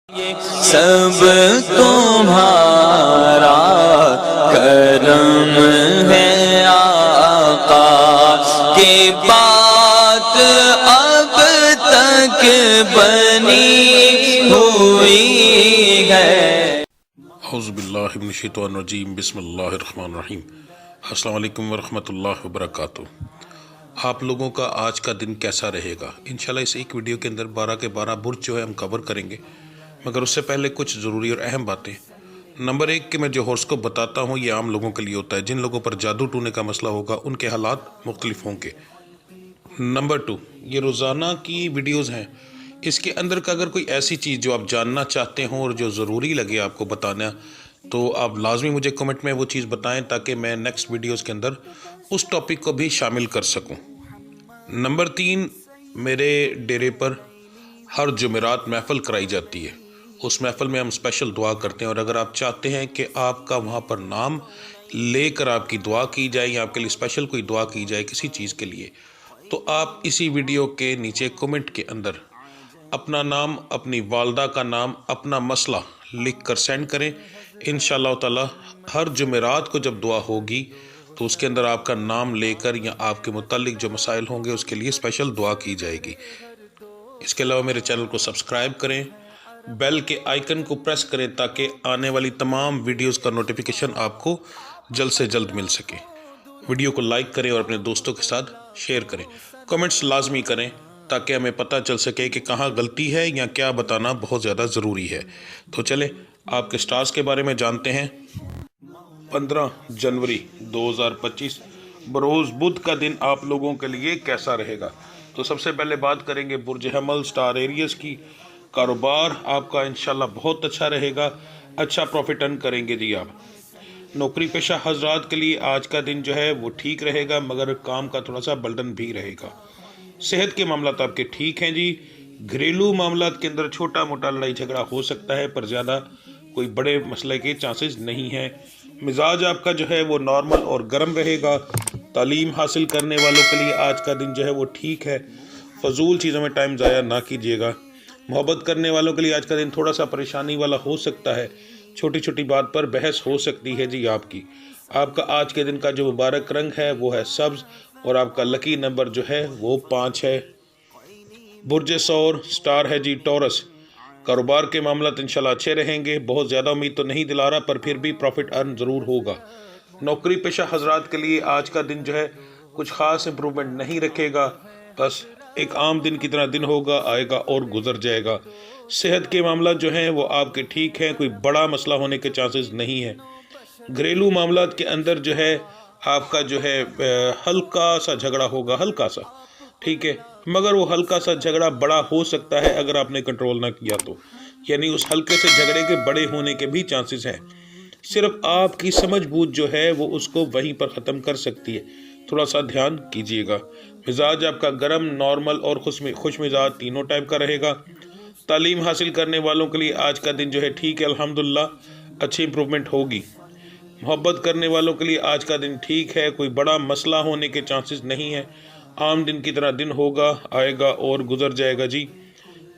سب تمہارا کرم ہے آقا کی بات اب تک بنی ہوئی ہے۔ اعوذ باللہ من الشیطان الرجیم، بسم اللہ الرحمن الرحیم۔ السلام علیکم ورحمۃ اللہ وبرکاتہ۔ آپ لوگوں کا آج کا دن کیسا رہے گا؟ انشاءاللہ اس ایک ویڈیو کے اندر 12 کے 12 برج جو ہے ہم کور کریں گے، مگر اس سے پہلے کچھ ضروری اور اہم باتیں۔ نمبر 1 کہ میں جو ہورس کو بتاتا ہوں یہ عام لوگوں کے لیے ہوتا ہے، جن لوگوں پر جادو ٹونے کا مسئلہ ہوگا ان کے حالات مختلف ہوں گے۔ نمبر 2، یہ روزانہ کی ویڈیوز ہیں، اس کے اندر کا اگر کوئی ایسی چیز جو آپ جاننا چاہتے ہوں اور جو ضروری لگے آپ کو بتانا، تو آپ لازمی مجھے کمنٹ میں وہ چیز بتائیں تاکہ میں نیکسٹ ویڈیوز کے اندر اس ٹاپک کو بھی شامل کر سکوں۔ نمبر 3، میرے ڈیرے پر ہر جمعرات محفل کرائی جاتی ہے، اس محفل میں ہم اسپیشل دعا کرتے ہیں، اور اگر آپ چاہتے ہیں کہ آپ کا وہاں پر نام لے کر آپ کی دعا کی جائے یا آپ کے لیے اسپیشل کوئی دعا کی جائے کسی چیز کے لیے، تو آپ اسی ویڈیو کے نیچے کمنٹ کے اندر اپنا نام، اپنی والدہ کا نام، اپنا مسئلہ لکھ کر سینڈ کریں۔ انشاءاللہ تعالی ہر جمعرات کو جب دعا ہوگی تو اس کے اندر آپ کا نام لے کر یا آپ کے متعلق جو مسائل ہوں گے اس کے لیے اسپیشل دعا کی جائے گی۔ اس کے علاوہ میرے چینل کو سبسکرائب کریں، بیل کے آئیکن کو پریس کریں تاکہ آنے والی تمام ویڈیوز کا نوٹیفیکیشن آپ کو جلد سے جلد مل سکے۔ ویڈیو کو لائک کریں اور اپنے دوستوں کے ساتھ شیئر کریں، کمنٹس لازمی کریں تاکہ ہمیں پتہ چل سکے کہ کہاں غلطی ہے یا کیا بتانا بہت زیادہ ضروری ہے۔ تو چلیں آپ کے سٹارز کے بارے میں جانتے ہیں۔ 15 جنوری 2025 بروز بدھ کا دن آپ لوگوں کے لیے کیسا رہے گا؟ تو سب سے پہلے بات کریں گے برج حمل سٹار ایریز کی۔ کاروبار آپ کا انشاءاللہ بہت اچھا رہے گا، اچھا پروفٹ ارن کریں گے جی آپ۔ نوکری پیشہ حضرات کے لیے آج کا دن جو ہے وہ ٹھیک رہے گا، مگر کام کا تھوڑا سا برڈن بھی رہے گا۔ صحت کے معاملات آپ کے ٹھیک ہیں جی۔ گھریلو معاملات کے اندر چھوٹا موٹا لڑائی جھگڑا ہو سکتا ہے، پر زیادہ کوئی بڑے مسئلے کے چانسز نہیں ہیں۔ مزاج آپ کا جو ہے وہ نارمل اور گرم رہے گا۔ تعلیم حاصل کرنے والوں کے لیے آج کا دن جو ہے وہ ٹھیک ہے، فضول چیزوں میں ٹائم ضائع نہ کیجیے گا۔ محبت کرنے والوں کے لیے آج کا دن تھوڑا سا پریشانی والا ہو سکتا ہے، چھوٹی چھوٹی بات پر بحث ہو سکتی ہے جی آپ کی۔ آپ کا آج کے دن کا جو مبارک رنگ ہے وہ ہے سبز، اور آپ کا لکی نمبر جو ہے وہ 5 ہے۔ برج ثور سٹار ہے جی ٹورس۔ کاروبار کے معاملات انشاءاللہ اچھے رہیں گے، بہت زیادہ امید تو نہیں دلا رہا پر پھر بھی پروفٹ ارن ضرور ہوگا۔ نوکری پیشہ حضرات کے لیے آج کا دن جو ہے کچھ خاص امپرومنٹ نہیں رکھے گا، بس ایک عام دن کی طرح دن ہوگا، آئے گا اور گزر جائے گا۔ صحت کے معاملات جو ہیں وہ آپ کے ٹھیک ہیں، کوئی بڑا مسئلہ ہونے کے چانسز نہیں ہیں۔ گھریلو معاملات کے اندر جو ہے آپ کا جو ہے ہلکا سا جھگڑا ہوگا، ہلکا سا، ٹھیک ہے، مگر وہ ہلکا سا جھگڑا بڑا ہو سکتا ہے اگر آپ نے کنٹرول نہ کیا تو، یعنی اس ہلکے سے جھگڑے کے بڑے ہونے کے بھی چانسز ہیں۔ صرف آپ کی سمجھ بوجھ جو ہے وہ اس کو وہیں پر ختم کر سکتی ہے، تھوڑا سا دھیان کیجیے گا۔ مزاج آپ کا گرم، نارمل اور خوش مزاج تینوں ٹائپ کا رہے گا۔ تعلیم حاصل کرنے والوں کے لیے آج کا دن جو ہے ٹھیک ہے، الحمدللہ اچھی امپرومنٹ ہوگی۔ محبت کرنے والوں کے لیے آج کا دن ٹھیک ہے، کوئی بڑا مسئلہ ہونے کے چانسز نہیں ہیں، عام دن کی طرح دن ہوگا، آئے گا اور گزر جائے گا جی۔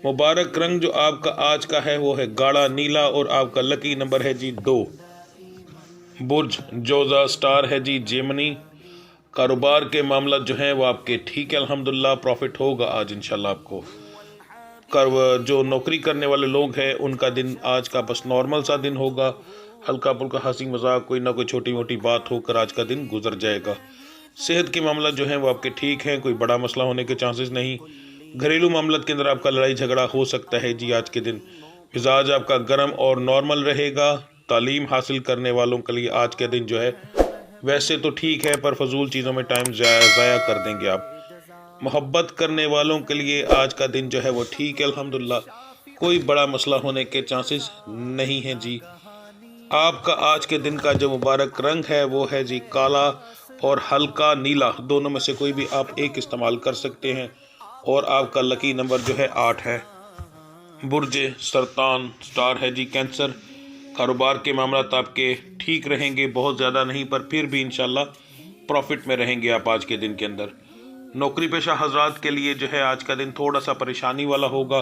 مبارک رنگ جو آپ کا آج کا ہے وہ ہے گاڑا نیلا، اور آپ کا لکی نمبر ہے جی 2۔ برج جوزا سٹار ہے جی جیمنی۔ کاروبار کے معاملات جو ہیں وہ آپ کے ٹھیک ہے، الحمدللہ پروفٹ ہوگا آج انشاءاللہ آپ کو۔ جو نوکری کرنے والے لوگ ہیں ان کا دن آج کا بس نارمل سا دن ہوگا، ہلکا پھلکا ہنسی مذاق، کوئی نہ کوئی چھوٹی موٹی بات ہو کر آج کا دن گزر جائے گا۔ صحت کے معاملات جو ہیں وہ آپ کے ٹھیک ہیں، کوئی بڑا مسئلہ ہونے کے چانسز نہیں۔ گھریلو معاملات کے اندر آپ کا لڑائی جھگڑا ہو سکتا ہے جی آج کے دن۔ مزاج آپ کا گرم اور نارمل رہے گا۔ تعلیم حاصل کرنے والوں کے لیے آج کے دن جو ہے ویسے تو ٹھیک ہے، پر فضول چیزوں میں ٹائم ضائع کر دیں گے آپ۔ محبت کرنے والوں کے لیے آج کا دن جو ہے وہ ٹھیک ہے، الحمدللہ کوئی بڑا مسئلہ ہونے کے چانسز نہیں ہیں جی۔ آپ کا آج کے دن کا جو مبارک رنگ ہے وہ ہے جی کالا اور ہلکا نیلا، دونوں میں سے کوئی بھی آپ ایک استعمال کر سکتے ہیں، اور آپ کا لکی نمبر جو ہے 8 ہے۔ برج سرطان سٹار ہے جی کینسر۔ کاروبار کے معاملات آپ کے ٹھیک رہیں گے، بہت زیادہ نہیں پر پھر بھی انشاءاللہ پروفٹ میں رہیں گے آپ آج کے دن کے اندر۔ نوکری پیشہ حضرات کے لیے جو ہے آج کا دن تھوڑا سا پریشانی والا ہوگا،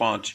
5।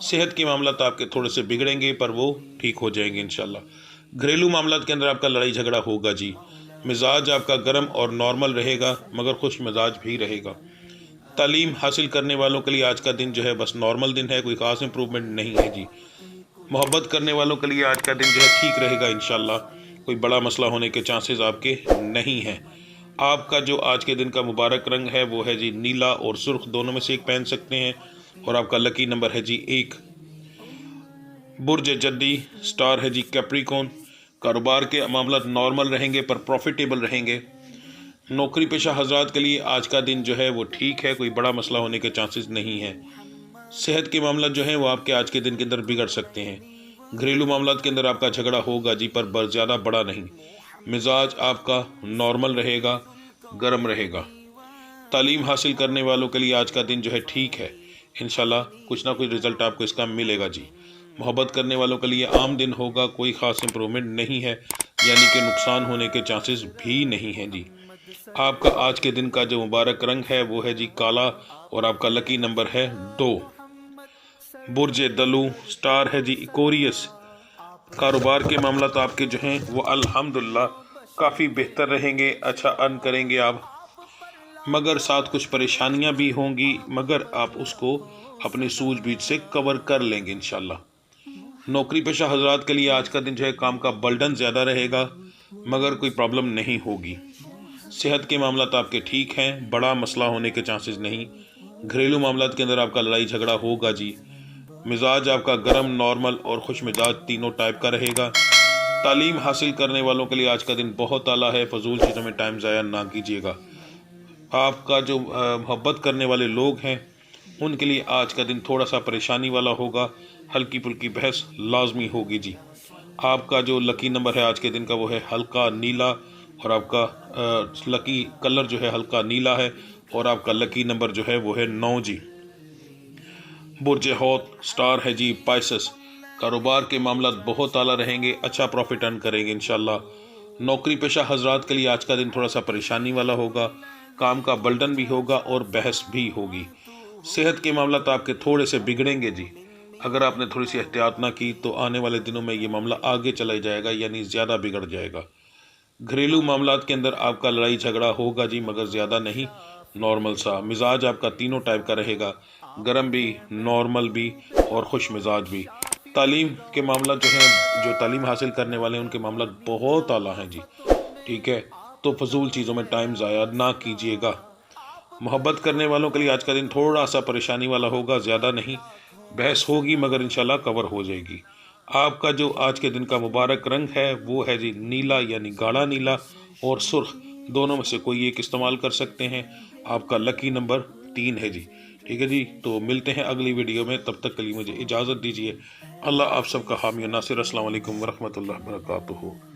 صحت کے معاملات آپ کے تھوڑے سے بگڑیں گے پر وہ ٹھیک ہو جائیں گے انشاءاللہ۔ گھریلو معاملات کے اندر آپ کا لڑائی جھگڑا ہوگا جی۔ مزاج آپ کا گرم اور نارمل رہے گا مگر خوش مزاج بھی رہے گا۔ تعلیم حاصل کرنے والوں کے لیے آج کا دن جو ہے بس نارمل دن ہے، کوئی خاص امپرومنٹ نہیں ہے جی۔ محبت کرنے والوں کے لیے آج کا دن جو ہے ٹھیک رہے گا انشاءاللہ، کوئی بڑا مسئلہ ہونے کے چانسز آپ کے نہیں ہیں۔ آپ کا جو آج کے دن کا مبارک رنگ ہے وہ ہے جی نیلا اور سرخ، دونوں میں سے ایک پہن سکتے ہیں، اور آپ کا لکی نمبر ہے جی 1۔ برج جدی سٹار ہے جی کیپریکون۔ کاروبار کے معاملات نارمل رہیں گے پر پروفیٹیبل رہیں گے۔ نوکری پیشہ حضرات کے لیے آج کا دن جو ہے وہ ٹھیک ہے، کوئی بڑا مسئلہ ہونے کے چانسز نہیں ہیں۔ صحت کے معاملات جو ہیں وہ آپ کے آج کے دن کے اندر بگڑ سکتے ہیں۔ گھریلو معاملات کے اندر آپ کا جھگڑا ہوگا جی پر زیادہ بڑا نہیں۔ مزاج آپ کا نارمل رہے گا، گرم رہے گا۔ تعلیم حاصل کرنے والوں کے لیے آج کا دن جو ہے ٹھیک ہے انشاءاللہ، کچھ نہ کچھ رزلٹ آپ کو اس کا ملے گا جی۔ محبت کرنے والوں کے لیے عام دن ہوگا، کوئی خاص امپرومنٹ نہیں ہے، یعنی کہ نقصان ہونے کے چانسز بھی نہیں ہیں جی۔ آپ کا آج کے دن کا جو مبارک رنگ ہے وہ ہے جی کالا، اور آپ کا لکی نمبر ہے 2۔ برج دلو سٹار ہے جی ایکوریس۔ کاروبار کے معاملات آپ کے جو ہیں وہ الحمدللہ کافی بہتر رہیں گے، اچھا ارن کریں گے آپ، مگر ساتھ کچھ پریشانیاں بھی ہوں گی، مگر آپ اس کو اپنی سوجھ بوجھ سے کور کر لیں گے انشاءاللہ۔ نوکری پیشہ حضرات کے لیے آج کا دن جو ہے کام کا برڈن زیادہ رہے گا، مگر کوئی پرابلم نہیں ہوگی۔ صحت کے معاملات آپ کے ٹھیک ہیں، بڑا مسئلہ ہونے کے چانسز نہیں۔ گھریلو معاملات کے اندر آپ کا لڑائی جھگڑا ہوگا جی۔ مزاج آپ کا گرم، نارمل اور خوش مزاج تینوں ٹائپ کا رہے گا۔ تعلیم حاصل کرنے والوں کے لیے آج کا دن بہت اعلیٰ ہے، فضول چیزوں میں ٹائم ضائع نہ کیجیے گا۔ آپ کا جو محبت کرنے والے لوگ ہیں ان کے لیے آج کا دن تھوڑا سا پریشانی والا ہوگا، ہلکی پھلکی بحث لازمی ہوگی جی۔ آپ کا جو لکی نمبر ہے آج کے دن کا وہ ہے ہلکا نیلا، اور آپ کا لکی کلر جو ہے ہلکا نیلا ہے، اور آپ کا لکی نمبر جو ہے وہ ہے 9 جی۔ برج حوت سٹار ہے جی پائسس۔ کاروبار کے معاملات بہت اعلیٰ رہیں گے، اچھا پروفٹ ارن کریں گے انشاءاللہ۔ نوکری پیشہ حضرات کے لیے آج کا دن تھوڑا سا پریشانی والا ہوگا، کام کا برڈن بھی ہوگا اور بحث بھی ہوگی۔ صحت کے معاملات آپ کے تھوڑے سے بگڑیں گے جی، اگر آپ نے تھوڑی سی احتیاط نہ کی تو آنے والے دنوں میں یہ معاملہ آگے چلا جائے گا، یعنی زیادہ بگڑ جائے گا۔ گھریلو معاملات کے اندر آپ کا لڑائی جھگڑا ہوگا جی، مگر زیادہ نہیں، نارمل سا۔ مزاج آپ کا تینوں ٹائپ کا رہے گا، گرم بھی، نارمل بھی اور خوش مزاج بھی۔ تعلیم کے معاملات جو ہیں، جو تعلیم حاصل کرنے والے ہیں ان کے معاملات بہت اعلیٰ ہیں جی، ٹھیک ہے، تو فضول چیزوں میں ٹائم ضائع نہ کیجیے گا۔ محبت کرنے والوں کے لیے آج کا دن تھوڑا سا پریشانی والا ہوگا، زیادہ نہیں، بحث ہوگی مگر انشاءاللہ کور ہو جائے گی۔ آپ کا جو آج کے دن کا مبارک رنگ ہے وہ ہے جی نیلا، یعنی گاڑھا نیلا اور سرخ، دونوں میں سے کوئی ایک استعمال کر سکتے ہیں۔ آپ کا لکی نمبر 3 ہے جی، ٹھیک ہے جی۔ تو ملتے ہیں اگلی ویڈیو میں، تب تک کے لیے مجھے اجازت دیجیے۔ اللہ آپ سب کا حامی و ناصر۔ السلام علیکم ورحمۃ اللہ وبرکاتہ۔